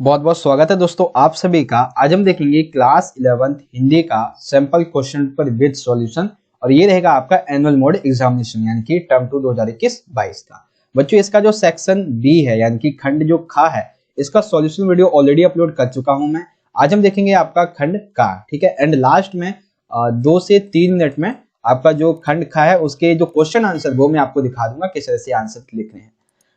बहुत बहुत स्वागत है दोस्तों आप सभी का। आज हम देखेंगे क्लास 11th हिंदी का sample question paper with solution और ये रहेगा आपका एनुअल मोड एग्जामिनेशन यानी कि टर्म 2 2021-22 का। बच्चों इसका जो सेक्शन बी है यानी कि खंड जो खा है इसका सॉल्यूशन वीडियो ऑलरेडी अपलोड कर चुका हूं मैं। आज हम देखेंगे आपका खंड का, ठीक है। एंड लास्ट में 2 से 3 मिनट में आपका जो खंड खा है उसके जो क्वेश्चन आंसर वो मैं आपको दिखा दूंगा किस तरह से आंसर लिखने हैं।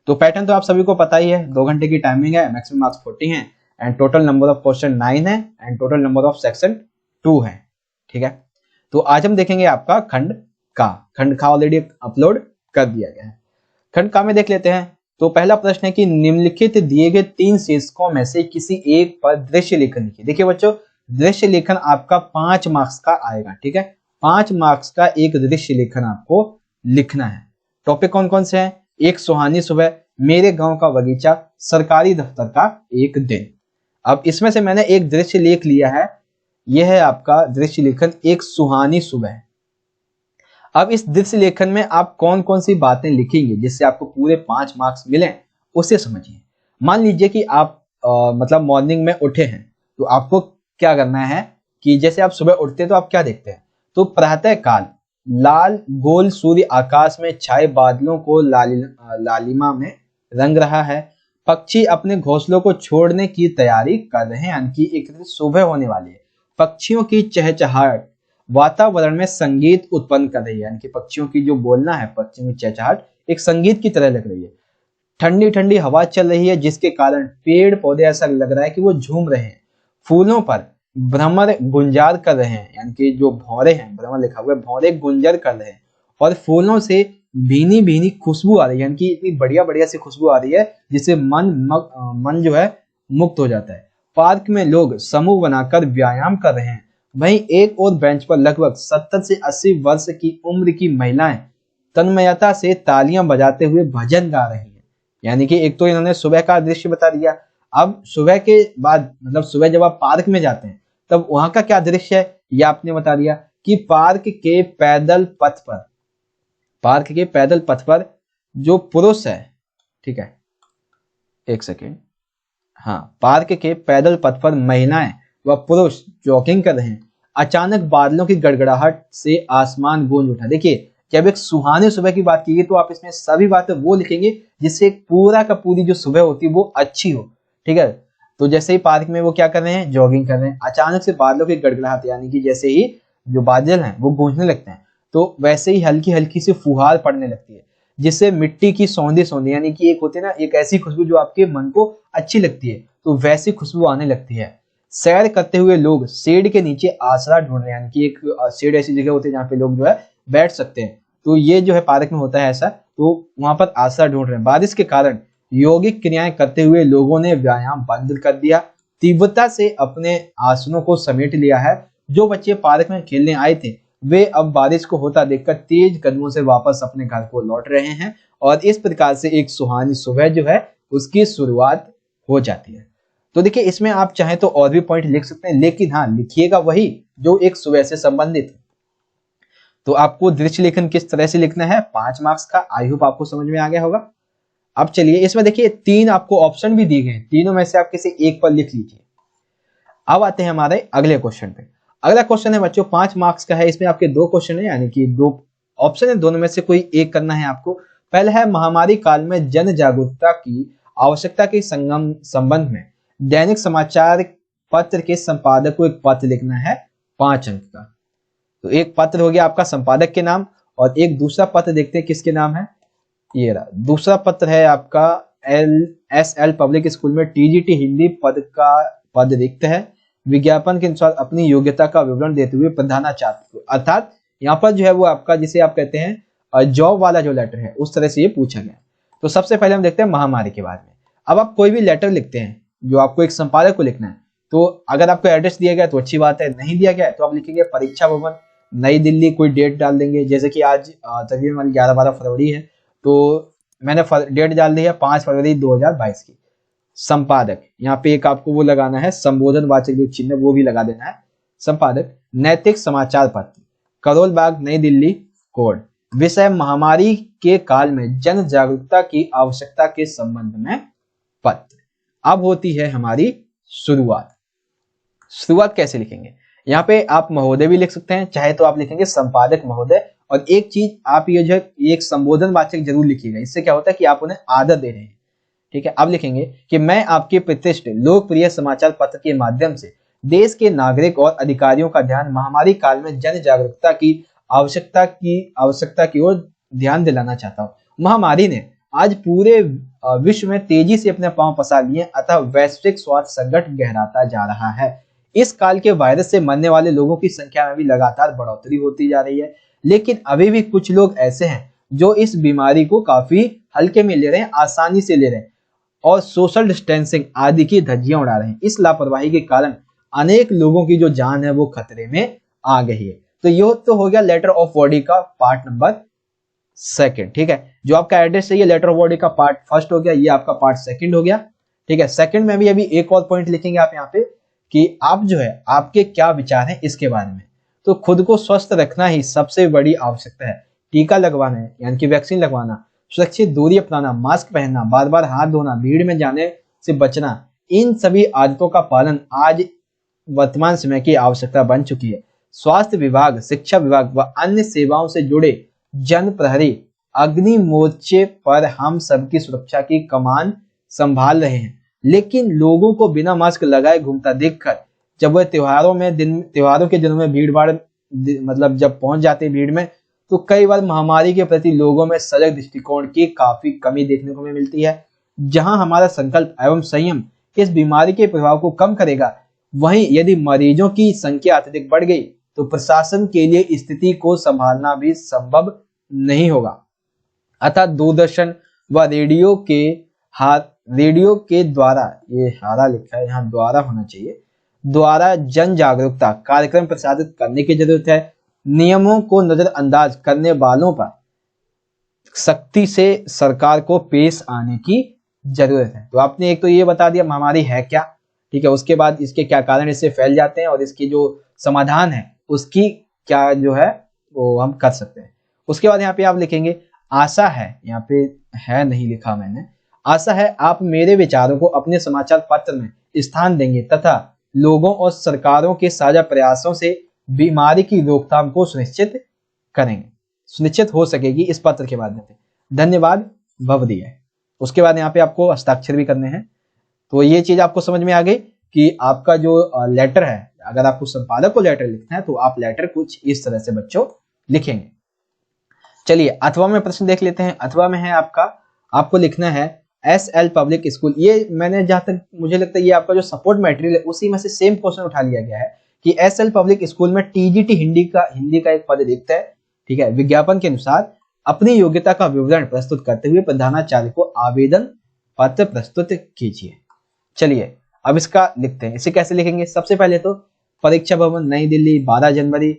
तो पैटर्न तो आप सभी को पता ही है, 2 घंटे की टाइमिंग है, मैक्सिमम मार्क्स 40 हैं and total number of question 9 है and total number of section 2 है, ठीक है। तो आज हम देखेंगे आपका खंड का ऑलरेडी अपलोड कर दिया गया है। खंड का में देख लेते हैं। तो पहला प्रश्न है कि निम्नलिखित दिए गए 3 शीर्षकों में से किसी एक पर दृश्य लेखन लिखिए। देखिए बच्चों, दृश्य लेखन आपका 5 मार्क्स का आएगा, ठीक है। 5 मार्क्स का एक दृश्य लेखन आपको लिखना है। टॉपिक कौन कौन से हैं? एक सुहानी सुबह, मेरे गांव का बगीचा, सरकारी दफ्तर का एक दिन। अब इसमें से मैंने एक दृश्य लेख लिया है, यह है आपका दृश्य लेखन एक सुहानी सुबह। अब इस दृश्य लेखन में आप कौन कौन सी बातें लिखेंगे जिससे आपको पूरे 5 मार्क्स मिले उसे समझिए। मान लीजिए कि आप मतलब मॉर्निंग में उठे हैं, तो आपको क्या करना है कि जैसे आप सुबह उठते हैं तो आप क्या देखते हैं? तो प्रातः काल लाल गोल सूर्य आकाश में छाए बादलों को लालिमा में रंग रहा है। पक्षी अपने घोंसलों को छोड़ने की तैयारी कर रहे हैं, यानी कि एक सुबह होने वाली है। पक्षियों की चहचहाहट वातावरण में संगीत उत्पन्न कर रही है, यानी कि पक्षियों की जो बोलना है, पक्षियों की चहचहाहट एक संगीत की तरह लग रही है। ठंडी ठंडी हवा चल रही है जिसके कारण पेड़ पौधे ऐसा लग रहा है कि वो झूम रहे हैं। फूलों पर भ्रमर गुंजार कर रहे हैं, यानी कि जो भौरे हैं, भ्रमर लिखा हुआ है, भौरे गुंजर कर रहे हैं और फूलों से भीनी भीनी खुशबू आ रही है, यानी कि इतनी बढ़िया बढ़िया सी खुशबू आ रही है जिससे मन जो है मुक्त हो जाता है। पार्क में लोग समूह बनाकर व्यायाम कर रहे हैं। वहीं एक और बेंच पर लगभग 70 से 80 वर्ष की उम्र की महिलाएं तन्मयता से तालियां बजाते हुए भजन गा रही हैं। यानी कि एक तो इन्होंने सुबह का दृश्य बता दिया। अब सुबह के बाद मतलब सुबह जब आप पार्क में जाते हैं तब वहां का क्या दृश्य है यह आपने बता दिया कि पार्क के पैदल पथ पर जो पुरुष है, ठीक है, एक सेकेंड, हाँ, पार्क के पैदल पथ पर महिलाएं व पुरुष जॉगिंग कर रहे हैं। अचानक बादलों की गड़गड़ाहट से आसमान गूंज उठा। देखिए, जब एक सुहानी सुबह की बात की तो आप इसमें सभी बातें वो लिखेंगे जिससे पूरा का पूरी जो सुबह होती है वो अच्छी हो, ठीक है। तो जैसे ही पार्क में वो क्या कर रहे हैं, जॉगिंग कर रहे हैं, अचानक से बादलों की गड़गड़ाहट यानी कि जैसे ही जो बादल हैं वो गूंजने लगते हैं तो वैसे ही हल्की हल्की सी फुहार पड़ने लगती है जिससे मिट्टी की सौंधी सौंधी, यानी कि एक होती है ना एक ऐसी खुशबू जो आपके मन को अच्छी लगती है, तो वैसी खुशबू आने लगती है। सैर करते हुए लोग शेड के नीचे आसरा ढूंढ रहे हैं, यानी कि एक शेड ऐसी जगह होती है जहाँ पे लोग जो है बैठ सकते हैं। तो ये जो है पार्क में होता है ऐसा, तो वहां पर आसरा ढूंढ रहे हैं। बारिश के कारण यौगिक क्रियाएं करते हुए लोगों ने व्यायाम बंद कर दिया, तीव्रता से अपने आसनों को समेट लिया है। जो बच्चे पार्क में खेलने आए थे वे अब बारिश को होता देखकर तेज कदमों से वापस अपने घर को लौट रहे हैं और इस प्रकार से एक सुहानी सुबह जो है उसकी शुरुआत हो जाती है। तो देखिए, इसमें आप चाहें तो और भी पॉइंट लिख सकते हैं, लेकिन हाँ, लिखिएगा वही जो एक सुबह से संबंधित है। तो आपको दृश्य लेखन किस तरह से लिखना है 5 मार्क्स का, आई होप आपको समझ में आ गया होगा। अब चलिए, इसमें देखिए 3 आपको ऑप्शन भी दिए गए, तीनों में से आप किसी एक पर लिख लीजिए। अब आते हैं हमारे अगले क्वेश्चन पे। अगला क्वेश्चन है बच्चों 5 मार्क्स का है। इसमें आपके 2 क्वेश्चन है, यानी कि 2 ऑप्शन है, दोनों में से कोई एक करना है आपको। पहला है महामारी काल में जन जागरूकता की आवश्यकता के संबंध में दैनिक समाचार पत्र के संपादक को एक पत्र लिखना है 5 अंक का। तो एक पत्र हो गया आपका संपादक के नाम और एक दूसरा पत्र देखते हैं किसके नाम है। ये रहा दूसरा पत्र है आपका LSL पब्लिक स्कूल में TGT हिंदी पद रिक्त है। विज्ञापन के अनुसार अपनी योग्यता का विवरण देते हुए प्रधानाचार्य को, अर्थात यहाँ पर जो है वो आपका जिसे आप कहते हैं जॉब वाला जो लेटर है उस तरह से ये पूछा गया। तो सबसे पहले हम देखते हैं महामारी के बारे में। अब आप कोई भी लेटर लिखते हैं जो आपको एक संपादक को लिखना है, तो अगर आपको एड्रेस दिया गया तो अच्छी बात है, नहीं दिया गया तो आप लिखेंगे परीक्षा भवन नई दिल्ली, कोई डेट डाल देंगे, जैसे कि आज तकरीबन 11-12 फरवरी है तो मैंने डेट डाल दी है 5 फरवरी 2022 की। संपादक यहाँ पे एक आपको वो लगाना है संबोधन वाचक जो चिन्ह वो भी लगा देना है। संपादक नैतिक समाचार पत्र, करोल बाग, नई दिल्ली कोड। विषय महामारी के काल में जन जागरूकता की आवश्यकता के संबंध में पत्र। अब होती है हमारी शुरुआत। शुरुआत कैसे लिखेंगे? यहाँ पे आप महोदय भी लिख सकते हैं, चाहे तो आप लिखेंगे संपादक महोदय। और एक चीज आप ये जो एक संबोधन वाचक जरूर लिखिएगा, इससे क्या होता है कि आप उन्हें आदर दे रहे हैं। ठीक है, अब लिखेंगे कि मैं आपके प्रतिष्ठित लोकप्रिय समाचार पत्र के माध्यम से देश के नागरिक और अधिकारियों का ध्यान महामारी काल में जन जागरूकता की आवश्यकता की ओर ध्यान दिलाना चाहता हूँ। महामारी ने आज पूरे विश्व में तेजी से अपने पांव पसार लिए, अतः वैश्विक स्वास्थ्य संकट गहराता जा रहा है। इस काल के वायरस से मरने वाले लोगों की संख्या में भी लगातार बढ़ोतरी होती जा रही है, लेकिन अभी भी कुछ लोग ऐसे हैं जो इस बीमारी को काफी हल्के में ले रहे हैं, आसानी से ले रहे हैं और सोशल डिस्टेंसिंग आदि की धज्जियां उड़ा रहे हैं। इस लापरवाही के कारण अनेक लोगों की जो जान है वो खतरे में आ गई है। तो ये तो हो गया लेटर ऑफ बॉडी का पार्ट नंबर 2। ठीक है, जो आपका एड्रेस है ये लेटर ऑफ बॉडी का पार्ट 1 हो गया, ये आपका पार्ट 2 हो गया। ठीक है, सेकंड में भी अभी एक और पॉइंट लिखेंगे आप यहाँ पे कि आप जो है आपके क्या विचार हैं इसके बारे में। तो खुद को स्वस्थ रखना ही सबसे बड़ी आवश्यकता है। टीका लगवाना है यानी कि वैक्सीन लगवाना, सुरक्षित दूरी अपनाना, मास्क पहनना, बार बार हाथ धोना, भीड़ में जाने से बचना, इन सभी आदतों का पालन आज वर्तमान समय की आवश्यकता बन चुकी है। स्वास्थ्य विभाग, शिक्षा विभाग व अन्य सेवाओं से जुड़े जन प्रहरी अग्नि मोर्चे पर हम सबकी सुरक्षा की कमान संभाल रहे हैं, लेकिन लोगों को बिना मास्क लगाए घूमता देखकर जब वह त्योहारों के दिनों में भीड़ भाड़ मतलब जब पहुंच जाते हैं भीड़ में, तो कई बार महामारी के प्रति लोगों में सजग दृष्टिकोण की काफी कमी देखने को मिलती है। जहां हमारा संकल्प एवं संयम इस बीमारी के प्रभाव को कम करेगा, वहीं यदि मरीजों की संख्या अत्यधिक बढ़ गई तो प्रशासन के लिए स्थिति को संभालना भी संभव नहीं होगा। अतः दूरदर्शन व रेडियो के द्वारा, ये हारा लिखा है यहाँ, द्वारा होना चाहिए, द्वारा जन जागरूकता कार्यक्रम प्रसारित करने की जरूरत है। नियमों को नजरअंदाज करने वालों पर सख्ती से सरकार को पेश आने की जरूरत है। तो आपने एक तो ये बता दिया महामारी है क्या, ठीक है, उसके बाद इसके क्या कारण इससे फैल जाते हैं और इसकी जो समाधान है उसकी क्या जो है वो हम कर सकते हैं। उसके बाद यहाँ पे आप लिखेंगे आशा है, यहाँ पे है नहीं लिखा मैंने, आशा है आप मेरे विचारों को अपने समाचार पत्र में स्थान देंगे तथा लोगों और सरकारों के साझा प्रयासों से बीमारी की रोकथाम को सुनिश्चित हो सकेगी इस पत्र के माध्यम से। धन्यवाद, भवदीय। उसके बाद यहाँ पे आपको हस्ताक्षर भी करने हैं। तो ये चीज आपको समझ में आ गई कि आपका जो लेटर है, अगर आपको संपादक को लेटर लिखना है तो आप लेटर कुछ इस तरह से बच्चों लिखेंगे। चलिए अथवा में प्रश्न देख लेते हैं। अथवा में है आपको लिखना है SL पब्लिक स्कूल। ये मैंने जहां तक मुझे लगता है ये आपका जो सपोर्ट मटेरियल है उसी में से सेम क्वेश्चन उठा लिया गया है कि SL पब्लिक स्कूल में TGT हिंदी का एक पद रिक्त है। ठीक है, विज्ञापन के अनुसार अपनी योग्यता का विवरण प्रस्तुत करते हुए प्रधानाचार्य को आवेदन पत्र प्रस्तुत कीजिए। चलिए अब इसका लिखते हैं। इसे कैसे लिखेंगे? सबसे पहले तो परीक्षा भवन, नई दिल्ली, 12 जनवरी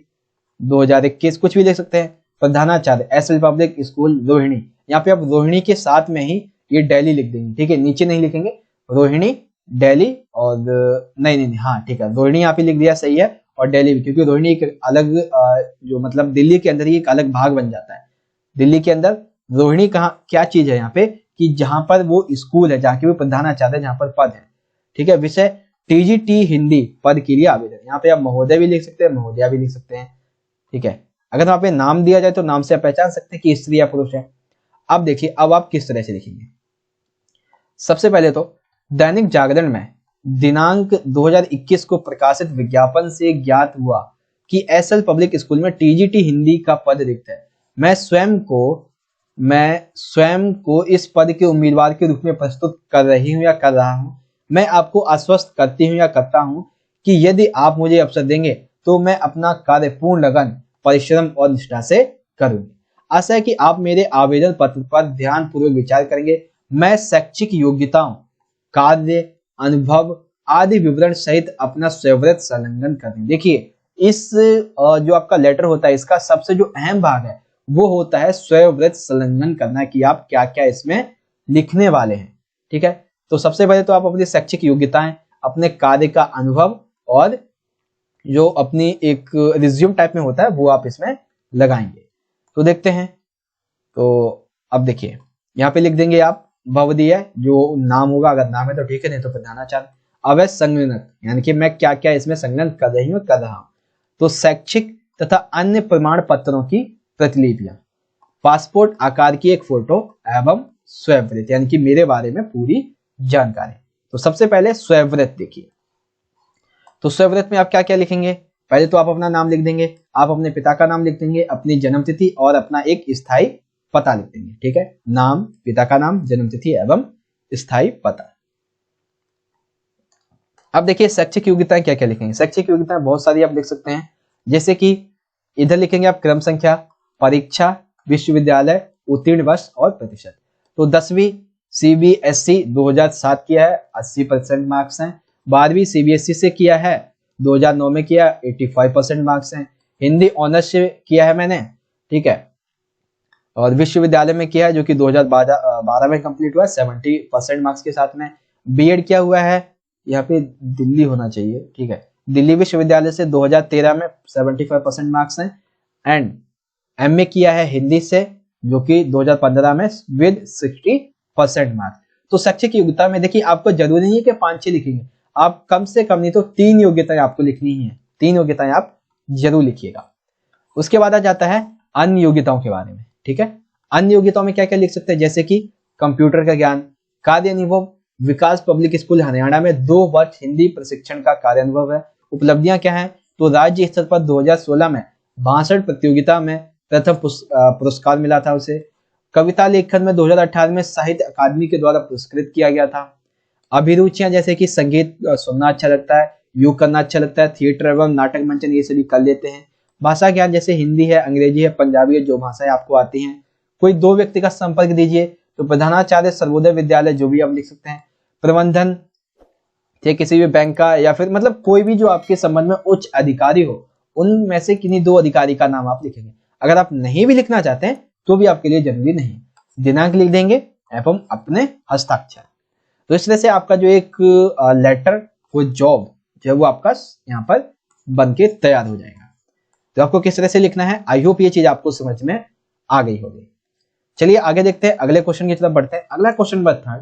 2021, कुछ भी लिख सकते हैं। प्रधानाचार्य SL पब्लिक स्कूल रोहिणी, यहाँ पे आप रोहिणी के साथ में ही ये दिल्ली लिख देंगे। ठीक है, नीचे नहीं लिखेंगे, रोहिणी दिल्ली और नहीं, हाँ ठीक है, रोहिणी यहाँ पे लिख दिया, सही है, और दिल्ली भी, क्योंकि रोहिणी एक अलग जो मतलब दिल्ली के अंदर ही एक अलग भाग बन जाता है। दिल्ली के अंदर रोहिणी कहाँ क्या चीज है यहाँ पे कि जहां पर वो स्कूल है, जहाँ के वो प्रधानाचार्य जहाँ पर पद है। ठीक है, विषय TGT हिंदी पद के लिए आवेदन। यहाँ पे आप महोदय भी लिख सकते हैं, महोदया भी लिख सकते हैं। ठीक है, अगर वहां पे नाम दिया जाए तो नाम से आप पहचान सकते हैं कि स्त्री या पुरुष है। अब देखिए अब आप किस तरह से लिखेंगे। सबसे पहले तो दैनिक जागरण में दिनांक 2021 को प्रकाशित विज्ञापन से ज्ञात हुआ कि SL पब्लिक स्कूल में TGT हिंदी का पद रिक्त है। मैं स्वयं को इस पद के उम्मीदवार के रूप में प्रस्तुत कर रही हूं या कर रहा हूं। मैं आपको आश्वस्त करती हूं या करता हूं कि यदि आप मुझे अवसर देंगे तो मैं अपना कार्य पूर्ण लगन, परिश्रम और निष्ठा से करूंगी। आशा है कि आप मेरे आवेदन पत्र पर ध्यान पूर्वक विचार करेंगे। मैं शैक्षिक योग्यताओं, कार्य अनुभव आदि विवरण सहित अपना स्वयं संलग्न करें। देखिए इस जो आपका लेटर होता है इसका सबसे जो अहम भाग है वो होता है स्वयं संलग्न करना कि आप क्या क्या इसमें लिखने वाले हैं। ठीक है, तो सबसे पहले तो आप अपनी शैक्षिक योग्यताएं, अपने कार्य का अनुभव और जो अपनी एक रिज्यूम टाइप में होता है वो आप इसमें लगाएंगे। तो देखते हैं। तो अब देखिए यहाँ पे लिख देंगे आप भवदीय जो नाम होगा, अगर नाम है तो ठीक है, नहीं तो प्रधानाचार्य। अवैध संगणक यानी कि मैं क्या क्या इसमें संगणन कर रही हूँ, कर रहा हूँ। तो शैक्षिक तथा अन्य प्रमाण पत्रों की प्रतिलिपियां, पासपोर्ट आकार की एक फोटो एवं स्वयंवृत यानी कि मेरे बारे में पूरी जानकारी। तो सबसे पहले स्वयंवृत देखिए। तो स्वयंवृत में आप क्या क्या लिखेंगे, पहले तो आप अपना नाम लिख देंगे, आप अपने पिता का नाम लिख देंगे, अपनी जन्मतिथि और अपना एक स्थायी पता लिख देंगे। ठीक है, नाम, पिता का नाम, जन्मतिथि एवं स्थायी पता। अब देखिए शैक्षिक योग्यताएं क्या क्या लिखेंगे। शैक्षिक योग्यताएं बहुत सारी आप लिख सकते हैं, जैसे कि इधर लिखेंगे आप क्रम संख्या, परीक्षा, विश्वविद्यालय, उत्तीर्ण वर्ष और प्रतिशत। तो 10वीं CBSE 2007 किया है, 80% मार्क्स हैं। 12वीं CBSE से किया है, 2009 में किया, 85% मार्क्स हैं। हिंदी ऑनर्स से किया है मैंने, ठीक है, और विश्वविद्यालय में किया है जो कि 2012 में कंप्लीट हुआ है, 70% मार्क्स के साथ में। बीएड किया हुआ है, यहाँ पे दिल्ली होना चाहिए, ठीक है, दिल्ली विश्वविद्यालय से 2013 में 75% मार्क्स हैं। एंड MA किया है हिंदी से जो कि 2015 में विद 60% मार्क्स। तो शैक्षिक योग्यता में देखिए आपको जरूरी नहीं है कि 5-6 लिखेंगे, आप कम से कम नहीं तो 3 योग्यताएं आपको लिखनी ही है, 3 योग्यताएं आप जरूर लिखिएगा। उसके बाद आ जाता है अन्य योग्यताओं के बारे में। ठीक है, अन्य योग्यताओं में क्या क्या लिख सकते हैं, जैसे कि कंप्यूटर का ज्ञान, कार्य अनुभव, विकास पब्लिक स्कूल हरियाणा में 2 वर्ष हिंदी प्रशिक्षण का कार्य अनुभव है। उपलब्धियां क्या हैं, तो राज्य स्तर पर 2016 में 62 प्रतियोगिता में प्रथम पुरस्कार मिला था उसे। कविता लेखन में 2018 में साहित्य अकादमी के द्वारा पुरस्कृत किया गया था। अभिरुचियां जैसे कि संगीत सुनना अच्छा लगता है, योग करना अच्छा लगता है, थिएटर एवं नाटक मंचन ये सभी कर लेते हैं। भाषा ज्ञान जैसे हिंदी है, अंग्रेजी है, पंजाबी है, जो भाषाएं आपको आती हैं। कोई 2 व्यक्ति का संपर्क दीजिए, तो प्रधानाचार्य सर्वोदय विद्यालय जो भी आप लिख सकते हैं। प्रबंधन चाहे किसी भी बैंक का या फिर मतलब कोई भी जो आपके संबंध में उच्च अधिकारी हो, उनमें से किन्हीं 2 अधिकारी का नाम आप लिखेंगे। अगर आप नहीं भी लिखना चाहते हैं तो भी आपके लिए जरूरी नहीं, दिनांक लिख देंगे एवं अपने हस्ताक्षर। तो इस तरह से आपका जो एक लेटर वो जॉब जो है वो आपका यहाँ पर बन के तैयार हो जाएगा। तो आपको किस तरह से लिखना है, आई होप ये चीज आपको समझ में आ गई होगी। चलिए आगे देखते हैं, अगले क्वेश्चन की तरफ बढ़ते हैं। अगला क्वेश्चन नंबर 3।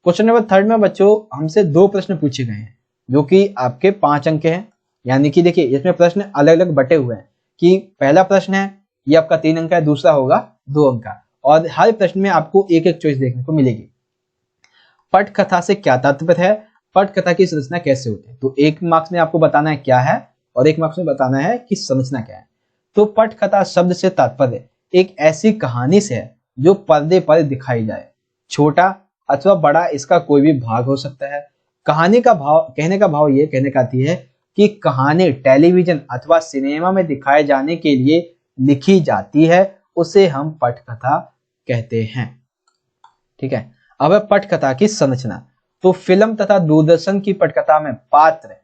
क्वेश्चन नंबर 3 में बच्चों हमसे 2 प्रश्न पूछे गए हैं जो कि आपके 5 अंक के हैं। यानी कि देखिए इसमें प्रश्न अलग अलग बटे हुए हैं कि पहला प्रश्न है ये आपका 3 अंक का है, दूसरा होगा 2 अंक का, और हर प्रश्न में आपको एक एक चॉइस देखने को मिलेगी। पटकथा से क्या तात्पर्य है, पटकथा की संरचना कैसे होती है। तो 1 मार्क्स में आपको बताना है क्या है और 1 मार्क्स में बताना है कि संरचना क्या है। तो पटकथा शब्द से तात्पर्य एक ऐसी कहानी से है जो पर्दे पर दिखाई जाए, छोटा अथवा बड़ा इसका कोई भी भाग हो सकता है। कहानी का भाव, कहने का भाव ये कहने का आती है कि कहानी टेलीविजन अथवा सिनेमा में दिखाए जाने के लिए लिखी जाती है, उसे हम पटकथा कहते हैं। ठीक है, अब है पटकथा की संरचना। तो फिल्म तथा दूरदर्शन की पटकथा में पात्र,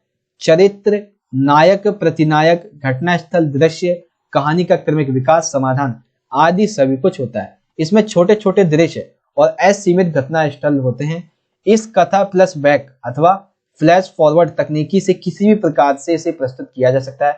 चरित्र, नायक, प्रतिनायक, घटनास्थल, दृश्य, कहानी का क्रमिक विकास, समाधान आदि सभी कुछ होता है। इसमें छोटे छोटे दृश्य और असीमित घटनास्थल होते हैं। इस कथा प्लस बैक अथवा फ्लैश फॉरवर्ड तकनीकी से किसी भी प्रकार से इसे प्रस्तुत किया जा सकता है।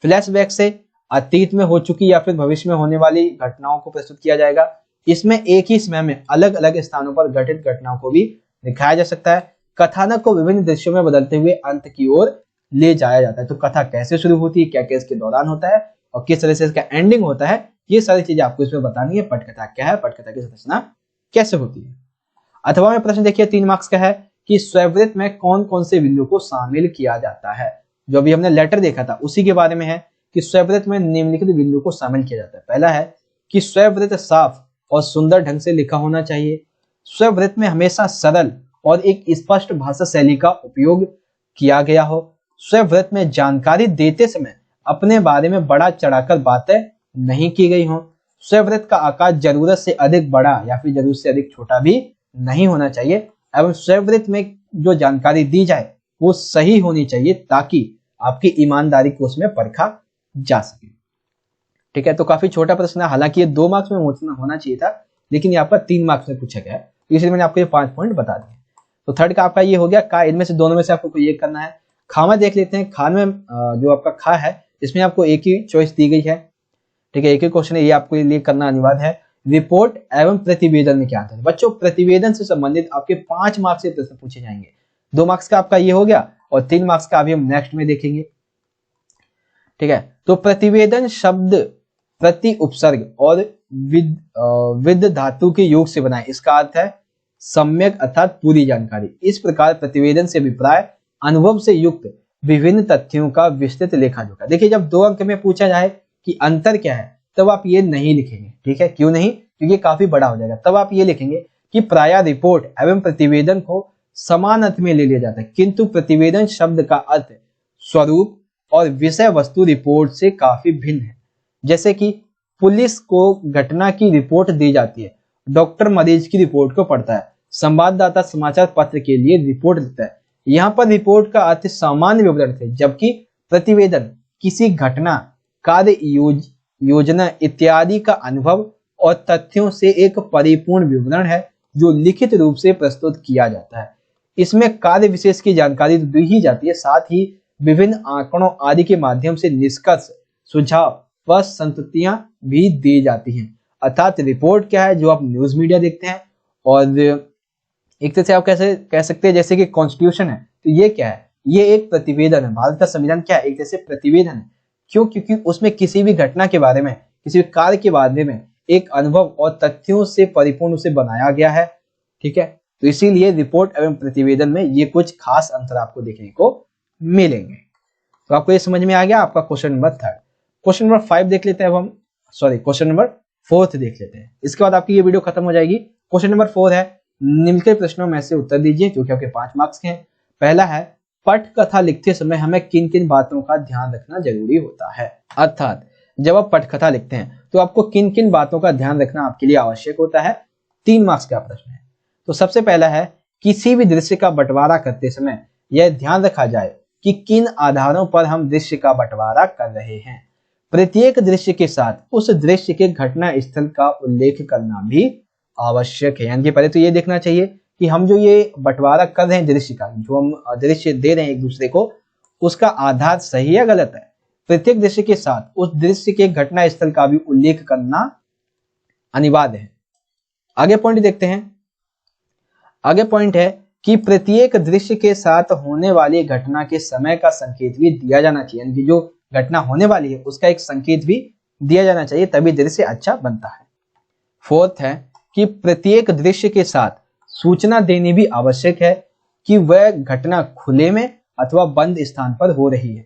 फ्लैश बैक से अतीत में हो चुकी या फिर भविष्य में होने वाली घटनाओं को प्रस्तुत किया जाएगा। इसमें एक ही समय में अलग अलग स्थानों पर घटित घटनाओं को भी दिखाया जा सकता है। कथानक को विभिन्न दृश्यों में बदलते हुए अंत की ओर ले जाया जाता है। तो कथा कैसे शुरू होती है, क्या क्या इसके दौरान होता है और किस तरह से इसका एंडिंग होता है, ये सारी चीजें आपको इसमें बतानी है। पटकथा क्या है, पटकथा की संरचना कैसे होती है। अथवा में प्रश्न देखिए 3 मार्क्स का है कि स्वयंवृत्त में कौन कौन से बिंदु को शामिल किया जाता है। जो अभी हमने लेटर देखा था उसी के बारे में है कि स्वयंवृत्त में निम्नलिखित बिंदु को शामिल किया जाता है। पहला है कि स्वयंवृत्त साफ और सुंदर ढंग से लिखा होना चाहिए। स्वयंवृत्त में हमेशा सरल और एक स्पष्ट भाषा शैली का उपयोग किया गया हो। स्वयंवृत्त में जानकारी देते समय अपने बारे में बढ़ा चढ़ाकर बातें नहीं की गई हो। स्वयंवृत्त का आकार जरूरत से अधिक बड़ा या फिर जरूरत से अधिक छोटा भी नहीं होना चाहिए एवं स्वयंवृत्त में जो जानकारी दी जाए वो सही होनी चाहिए ताकि आपकी ईमानदारी को उसमें परखा जा सके। ठीक है, तो काफी छोटा प्रश्न है, हालांकि ये 2 मार्क्स में होना चाहिए था, लेकिन यहाँ पर 3 मार्क्स में पूछा गया है, इसलिए मैंने आपको ये 5 पॉइंट बता दिए। तो थर्ड का आपका ये हो गया का, इनमें से दोनों में से आपको कोई एक करना है। खा में देख लेते हैं। खान में जो आपका खा है इसमें आपको एक ही चॉइस दी गई है। ठीक है, एक ही क्वेश्चन है, ये आपको लिए करना अनिवार्य है। रिपोर्ट एवं प्रतिवेदन में क्या अंतर है? बच्चों प्रतिवेदन से संबंधित आपके 5 मार्क्स से प्रश्न पूछे जाएंगे। 2 मार्क्स का आपका ये हो गया और 3 मार्क्स का अभी हम नेक्स्ट में देखेंगे। ठीक है, तो प्रतिवेदन शब्द प्रति उपसर्ग और विद धातु के योग से बना है। इसका अर्थ है सम्यक अर्थात पूरी जानकारी। इस प्रकार प्रतिवेदन से अभिप्राय अनुभव से युक्त विभिन्न तथ्यों का विस्तृत लेखा जोखा। देखिए जब 2 अंक में पूछा जाए कि अंतर क्या है तब आप ये नहीं लिखेंगे। ठीक है, क्यों नहीं? क्योंकि काफी बड़ा हो जाएगा। तब आप ये लिखेंगे कि प्रायः रिपोर्ट एवं प्रतिवेदन को समान अर्थ में ले लिया जाता है, किंतु प्रतिवेदन शब्द का अर्थ स्वरूप और विषय वस्तु रिपोर्ट से काफी भिन्न है। जैसे कि पुलिस को घटना की रिपोर्ट दी जाती है, डॉक्टर मरीज की रिपोर्ट को पढ़ता है, संवाददाता समाचार पत्र के लिए रिपोर्ट लिखता है। यहाँ पर रिपोर्ट का अर्थ सामान्य विवरण थे, जबकि प्रतिवेदन किसी घटना, कार्य योजना इत्यादि का अनुभव और तथ्यों से एक परिपूर्ण विवरण है जो लिखित रूप से प्रस्तुत किया जाता है। इसमें कार्य विशेष की जानकारी तो दी ही जाती है, साथ ही विभिन्न आंकड़ों आदि के माध्यम से निष्कर्ष, सुझाव व संतुतियां भी दी जाती हैं। अर्थात रिपोर्ट क्या है? जो आप न्यूज मीडिया देखते हैं, और एक तरह से आप कैसे कह सकते हैं जैसे कि कॉन्स्टिट्यूशन है, तो ये क्या है? ये एक प्रतिवेदन है। भारत का संविधान क्या है? एक तरह से प्रतिवेदन है। क्यों? क्योंकि उसमें किसी भी घटना के बारे में, किसी भी कार्य के बारे में एक अनुभव और तथ्यों से परिपूर्ण उसे बनाया गया है। ठीक है, तो इसीलिए रिपोर्ट एवं प्रतिवेदन में ये कुछ खास अंतर आपको देखने को मिलेंगे। तो आपको ये समझ में आ गया आपका क्वेश्चन नंबर 3। क्वेश्चन नंबर 5 देख लेते हैं अब हम, सॉरी क्वेश्चन नंबर 4 देख लेते हैं। इसके बाद आपकी ये वीडियो खत्म हो जाएगी। क्वेश्चन नंबर 4 है, निम्नलिखित प्रश्नों में से उत्तर दीजिए, जो कि आपके 5 मार्क्स के हैं। पहला है, पटकथा लिखते समय हमें किन किन बातों का ध्यान रखना जरूरी होता है? अर्थात जब आप पटकथा लिखते हैं तो आपको किन किन बातों का ध्यान रखना आपके लिए आवश्यक होता है? 3 मार्क्स का प्रश्न है। तो सबसे पहला है, किसी भी दृश्य का बंटवारा करते समय यह ध्यान रखा जाए कि किन आधारों पर हम दृश्य का बंटवारा कर रहे हैं। प्रत्येक दृश्य के साथ उस दृश्य के घटना स्थल का उल्लेख करना भी आवश्यक है। यानी कि पहले तो ये देखना चाहिए कि हम जो ये बंटवारा कर रहे हैं दृश्य का, जो हम दृश्य दे रहे हैं एक दूसरे को, उसका आधार सही है गलत है। प्रत्येक दृश्य के साथ उस दृश्य के घटना स्थल का भी उल्लेख करना अनिवार्य है। आगे पॉइंट देखते हैं। आगे पॉइंट है कि प्रत्येक दृश्य के साथ होने वाली घटना के समय का संकेत भी दिया जाना चाहिए। यानी कि जो घटना होने वाली है उसका एक संकेत भी दिया जाना चाहिए, तभी दृश्य अच्छा बनता है। 4th है कि प्रत्येक दृश्य के साथ सूचना देनी भी आवश्यक है कि वह घटना खुले में अथवा बंद स्थान पर हो रही है।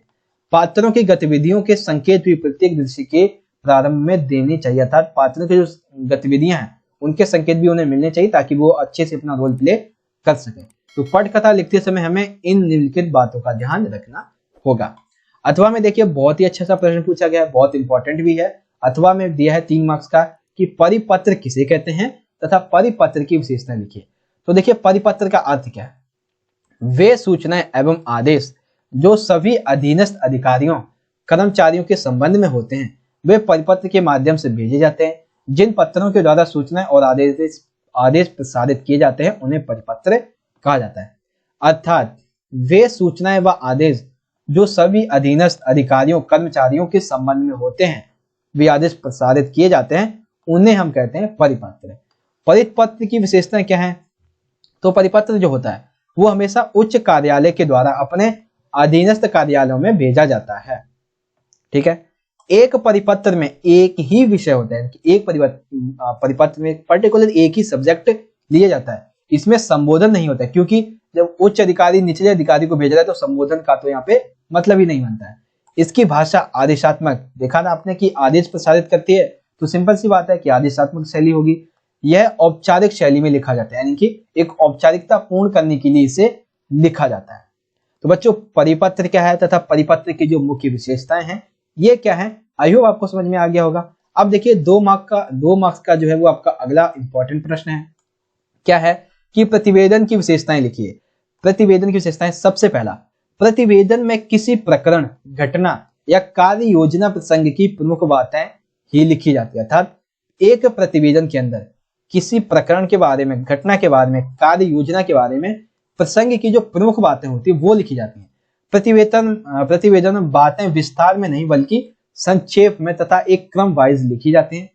पात्रों की गतिविधियों के संकेत भी प्रत्येक दृश्य के प्रारंभ में देने चाहिए। अर्थात पात्रों की जो गतिविधियां हैं उनके संकेत भी उन्हें मिलने चाहिए ताकि वो अच्छे से अपना रोल प्ले कर सके। तो पटकथा लिखते समय हमें इन निम्नलिखित बातों का ध्यान रखना होगा। अथवा में देखिए बहुत ही अच्छा सा प्रश्न पूछा गया है, बहुत इंपॉर्टेंट भी है। अथवा में दिया है 3 मार्क्स का कि परिपत्र किसे कहते हैं तथा परिपत्र की विशेषता लिखिए। तो देखिए परिपत्र का अर्थ क्या है? वे सूचनाएं एवं आदेश जो सभी अधीनस्थ अधिकारियों, कर्मचारियों के संबंध में होते हैं, वे परिपत्र के माध्यम से भेजे जाते हैं। जिन पत्रों के द्वारा सूचनाएं और आदेश प्रसारित किए जाते हैं उन्हें परिपत्र कहा जाता है। अर्थात वे सूचनाएं व आदेश जो सभी अधीनस्थ अधिकारियों, कर्मचारियों के संबंध में होते हैं, वे आदेश प्रसारित किए जाते हैं, उन्हें हम कहते हैं परिपत्र। परिपत्र की विशेषताएं क्या है? तो परिपत्र जो होता है वो हमेशा उच्च कार्यालय के द्वारा अपने अधीनस्थ कार्यालयों में भेजा जाता है। ठीक है, एक परिपत्र में एक ही विषय होता है। एक परिपत्र में पर्टिकुलर एक ही सब्जेक्ट लिया जाता है, इसमें संबोधन नहीं होता है, क्योंकि जब उच्च अधिकारी निचले अधिकारी को भेज रहा है तो संबोधन का तो यहाँ पे मतलब ही नहीं बनता है। इसकी भाषा आदेशात्मक, देखा ना आपने कि आदेश प्रसारित करती है, तो सिंपल सी बात है कि आदेशात्मक शैली होगी। यह औपचारिक शैली में लिखा जाता है, यानी कि एक औपचारिकता पूर्ण करने के लिए इसे लिखा जाता है। तो बच्चों परिपत्र क्या है तथा परिपत्र की जो मुख्य विशेषताएं हैं ये क्या है, आई होप आपको समझ में आ गया होगा। अब देखिए 2 मार्क्स का जो है वो आपका अगला इंपॉर्टेंट प्रश्न है। क्या है कि प्रतिवेदन की विशेषताएं लिखिए। प्रतिवेदन की विशेषताएं, सबसे पहला, प्रतिवेदन में किसी प्रकरण, घटना या कार्य योजना प्रसंग की प्रमुख बातें ही लिखी जाती है। अर्थात एक प्रतिवेदन के अंदर किसी प्रकरण के बारे में, घटना के बारे में, कार्य योजना के बारे में, प्रसंग की जो प्रमुख बातें होती है वो लिखी जाती है। प्रतिवेदन में बातें विस्तार में नहीं बल्कि संक्षेप में तथा एक क्रम वाइज लिखी जाती हैं।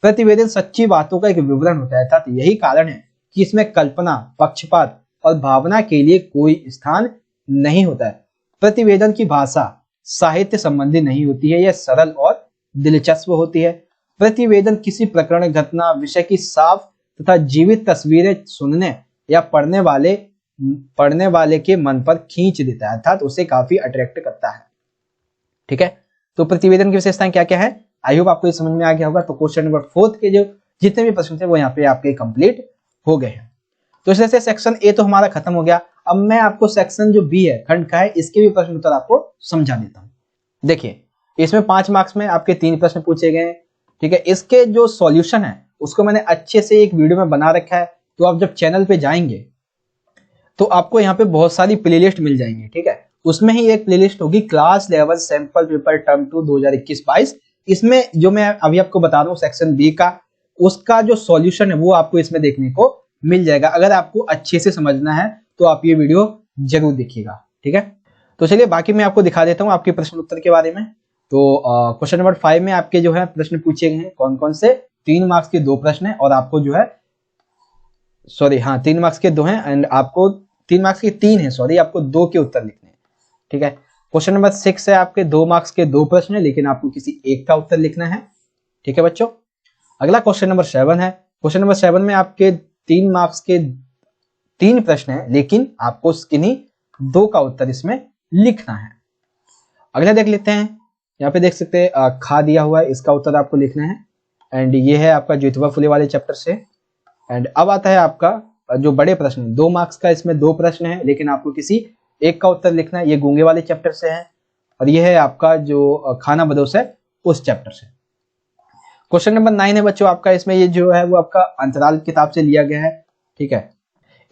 प्रतिवेदन सच्ची बातों का एक विवरण होता है, अर्थात यही कारण है कि इसमें कल्पना, पक्षपात और भावना के लिए कोई स्थान नहीं होता है। प्रतिवेदन की भाषा साहित्य संबंधी नहीं होती है, यह सरल और दिलचस्प होती है। प्रतिवेदन किसी प्रकरण, घटना, विषय की साफ तथा जीवित तस्वीरें सुनने या पढ़ने वाले के मन पर खींच देता है, अर्थात उसे काफी अट्रैक्ट करता है। ठीक है, तो प्रतिवेदन की विशेषताएं क्या क्या है, आई होप आपको ये समझ में आ गया होगा। तो क्वेश्चन नंबर 4 के जो जितने भी प्रश्न थे वो यहाँ पे आपके कंप्लीट हो गए हैं। तो इस तरह से सेक्शन ए तो हमारा खत्म हो गया। अब मैं आपको सेक्शन जो बी है, खंड का है, इसके भी प्रश्न उत्तर आपको समझा देता हूँ। देखिए, इसमें 5 मार्क्स में आपके 3 प्रश्न पूछे गए हैं। ठीक है, इसके जो सॉल्यूशन है उसको मैंने अच्छे से एक वीडियो में बना रखा है। तो आप जब चैनल पे जाएंगे तो आपको यहाँ पे बहुत सारी प्लेलिस्ट मिल जाएंगी। ठीक है, उसमें ही एक प्लेलिस्ट होगी class level sample paper term 2 2021-22। इसमें जो मैं अभी आपको बता रहा हूँ सेक्शन बी का, उसका जो सॉल्यूशन है वो आपको इसमें देखने को मिल जाएगा। अगर आपको अच्छे से समझना है तो आप ये वीडियो जरूर देखिएगा। ठीक है, तो चलिए बाकी मैं आपको दिखा देता हूँ आपके प्रश्न उत्तर के बारे में। तो क्वेश्चन नंबर 5 में आपके जो है प्रश्न पूछे गए हैं कौन कौन से, 3 मार्क्स के 2 प्रश्न है और आपको जो है 3 मार्क्स के 2 हैं एंड आपको 3 मार्क्स के 3 है, आपको 2 के उत्तर लिखने हैं। ठीक है, क्वेश्चन नंबर 6 है आपके 2 मार्क्स के 2 प्रश्न है, लेकिन आपको किसी एक का उत्तर लिखना है। ठीक है बच्चों, अगला क्वेश्चन नंबर 7 है। क्वेश्चन नंबर 7 में आपके 3 मार्क्स के 3 प्रश्न है, लेकिन आपको किन्हीं 2 का उत्तर इसमें लिखना है। अगला देख लेते हैं, यहाँ पे देख सकते हैं खा दिया हुआ है, इसका उत्तर आपको लिखना है एंड ये है आपका ज्योतिबा फुले वाले चैप्टर से। एंड अब आता है आपका जो बड़े प्रश्न, 2 मार्क्स का इसमें 2 प्रश्न है, लेकिन आपको किसी एक का उत्तर लिखना है। ये गूंगे वाले चैप्टर से है और ये है आपका जो खाना बदोश है उस चैप्टर से। क्वेश्चन नंबर 9 है बच्चों आपका, इसमें ये जो है वो आपका अंतराल किताब से लिया गया है। ठीक है,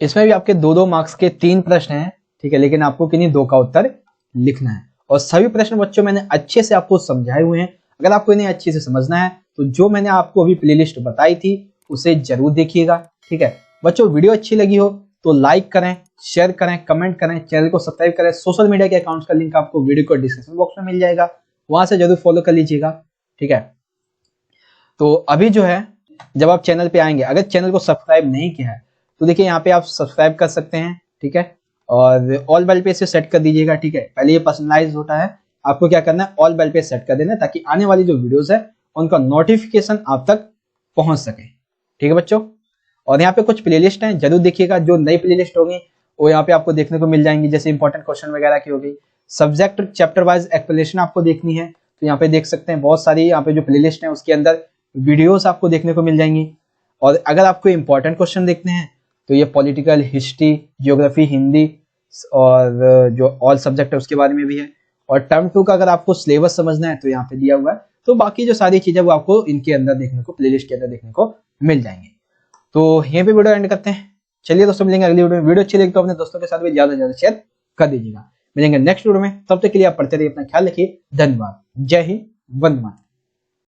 इसमें भी आपके 2-2 मार्क्स के 3 प्रश्न हैं। ठीक है, लेकिन आपको किन्हीं 2 का उत्तर लिखना है और सभी प्रश्न बच्चों मैंने अच्छे से आपको समझाए हुए हैं। अगर आपको इन्हें अच्छे से समझना है तो जो मैंने आपको अभी प्लेलिस्ट बताई थी उसे जरूर देखिएगा। ठीक है बच्चों, वीडियो अच्छी लगी हो तो लाइक करें, शेयर करें, कमेंट करें, चैनल को सब्सक्राइब करें। सोशल मीडिया के अकाउंट्स का लिंक आपको वीडियो को डिस्क्रिप्शन बॉक्स में मिल जाएगा, वहां से जरूर फॉलो कर लीजिएगा। ठीक है, तो अभी जो है जब आप चैनल पे आएंगे, अगर चैनल को सब्सक्राइब नहीं किया है तो देखिए यहाँ पे आप सब्सक्राइब कर सकते हैं। ठीक है, और ऑल बेल पे इसे सेट कर दीजिएगा। ठीक है, पहले ये पर्सनलाइज होता है, आपको क्या करना है, ऑल बेल पे सेट कर देना है ताकि आने वाली जो वीडियोस है उनका नोटिफिकेशन आप तक पहुंच सके। ठीक है बच्चों, और यहाँ पे कुछ प्लेलिस्ट हैं, जरूर देखिएगा। जो नई प्लेलिस्ट होगी वो यहाँ पे आपको देखने को मिल जाएंगी, जैसे इंपॉर्टेंट क्वेश्चन वगैरह की हो गई। सब्जेक्ट चैप्टर वाइज एक्सप्लेनेशन आपको देखनी है तो यहाँ पे देख सकते हैं, बहुत सारी यहाँ पे जो प्लेलिस्ट है उसके अंदर वीडियोस आपको देखने को मिल जाएंगी। और अगर आपको इंपॉर्टेंट क्वेश्चन देखने हैं तो ये पॉलिटिकल, हिस्ट्री, ज्योग्राफी, हिंदी और जो ऑल सब्जेक्ट है उसके बारे में भी है। और टर्म 2 का अगर आपको सिलेबस समझना है तो यहाँ पे दिया हुआ है। तो बाकी जो सारी चीजें वो आपको इनके अंदर देखने को, प्लेलिस्ट के अंदर देखने को मिल जाएंगे। तो यहीं पे वीडियो एंड करते हैं। चलिए दोस्तों, मिलेंगे अगली वीडियो में। वीडियो अच्छी लगी तो अपने दोस्तों के साथ भी ज्यादा से ज्यादा शेयर कर दीजिएगा। मिलेंगे नेक्स्ट वीडियो में, तब तक के लिए आप पढ़ते रहिए, अपना ख्याल रखिए। धन्यवाद। जय हिंद, वंदे मातरम।